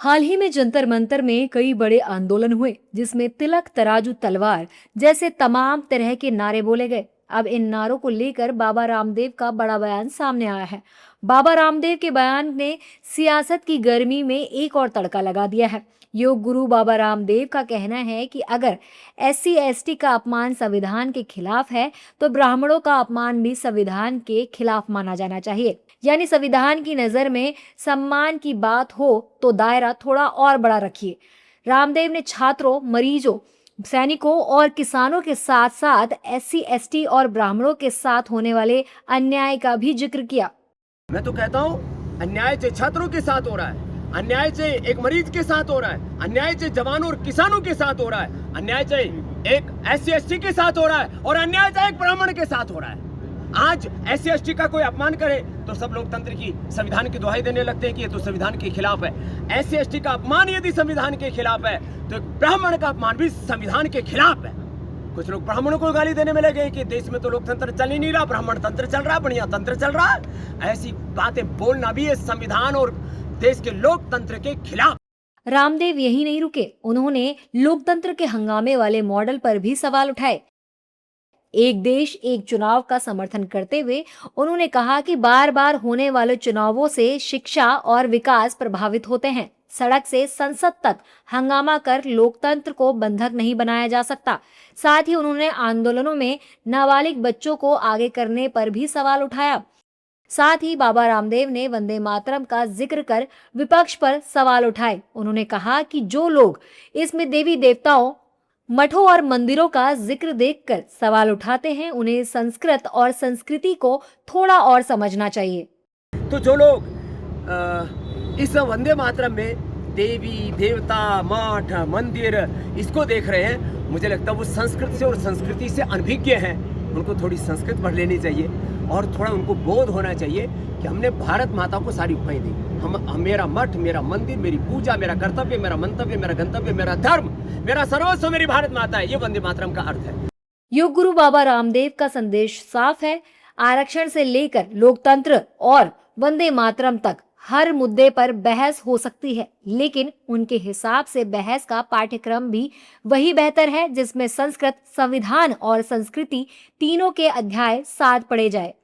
हाल ही में जंतर मंतर में कई बड़े आंदोलन हुए जिसमें तिलक तराजू तलवार जैसे तमाम तरह के नारे बोले गए। अब इन नारों को लेकर बाबा रामदेव का बड़ा बयान सामने आया है। बाबा रामदेव के बयान ने सियासत की गर्मी में एक और तड़का लगा दिया है। योग गुरु बाबा रामदेव का कहना है कि अगर एससी एसटी का अपमान संविधान के खिलाफ है तो ब्राह्मणों का अपमान भी संविधान के खिलाफ माना जाना चाहिए। यानी संविधान की नजर में सम्मान की बात हो तो दायरा थोड़ा और बड़ा रखिए। रामदेव ने छात्रों, मरीजों, सैनिकों और किसानों के साथ साथ एससी एसटी और ब्राह्मणों के साथ होने वाले अन्याय का भी जिक्र किया। मैं तो कहता हूँ अन्याय से छात्रों के साथ हो रहा है, अन्याय से एक मरीज के साथ हो रहा है, अन्याय से जवानों और किसानों के साथ हो रहा है, अन्याय से एक एससी एसटी के साथ हो रहा है और अन्याय से एक ब्राह्मण के साथ हो रहा है। आज एससी एसटी का कोई अपमान करे तो सब लोकतंत्र की, संविधान की दुहाई देने लगते हैं कि ये तो संविधान के खिलाफ है। एससी एसटी का अपमान यदि संविधान के खिलाफ है तो एक ब्राह्मण का अपमान भी संविधान के खिलाफ है। कुछ लोग ब्राह्मणों को गाली देने में लगे कि देश में तो लोकतंत्र चल ही नहीं रहा, ब्राह्मण तंत्र चल रहा, बढ़िया तंत्र चल रहा है। ऐसी बातें बोलना भी है संविधान और देश के लोकतंत्र के खिलाफ। रामदेव यही नहीं रुके, उन्होंने लोकतंत्र के हंगामे वाले मॉडल पर भी सवाल उठाए। एक देश एक चुनाव का समर्थन करते हुए उन्होंने कहा कि बार बार होने वाले चुनावों से शिक्षा और विकास प्रभावित होते हैं। सड़क से संसद तक हंगामा कर लोकतंत्र को बंधक नहीं बनाया जा सकता। साथ ही उन्होंने आंदोलनों में नाबालिग बच्चों को आगे करने पर भी सवाल उठाया। साथ ही बाबा रामदेव ने वंदे मातरम का जिक्र कर विपक्ष पर सवाल उठाए। उन्होंने कहा कि जो लोग इसमें देवी देवताओं, मठों और मंदिरों का जिक्र देखकर सवाल उठाते हैं, उन्हें संस्कृत और संस्कृति को थोड़ा और समझना चाहिए। तो जो लोग इस वंदे मातरम में देवी देवता, मठ, मंदिर इसको देख रहे हैं, मुझे लगता है वो संस्कृत से और संस्कृति से अनभिज्ञ हैं। उनको थोड़ी संस्कृत पढ़ लेनी चाहिए और थोड़ा उनको बोध होना चाहिए कि हमने भारत माता को सारी उपहाई दी। हम मेरा मठ, मेरा मंदिर, मेरी पूजा, मेरा कर्तव्य, मेरा मंतव्य, मेरा गंतव्य, मेरा धर्म, मेरा सर्वस्व मेरी भारत माता है। ये वंदे मातरम का अर्थ है। योग गुरु बाबा रामदेव का संदेश साफ है। आरक्षण से लेकर लोकतंत्र और वंदे मातरम तक हर मुद्दे पर बहस हो सकती है, लेकिन उनके हिसाब से बहस का पाठ्यक्रम भी वही बेहतर है जिसमें संस्कृत, संविधान और संस्कृति तीनों के अध्याय साथ पढ़े जाए।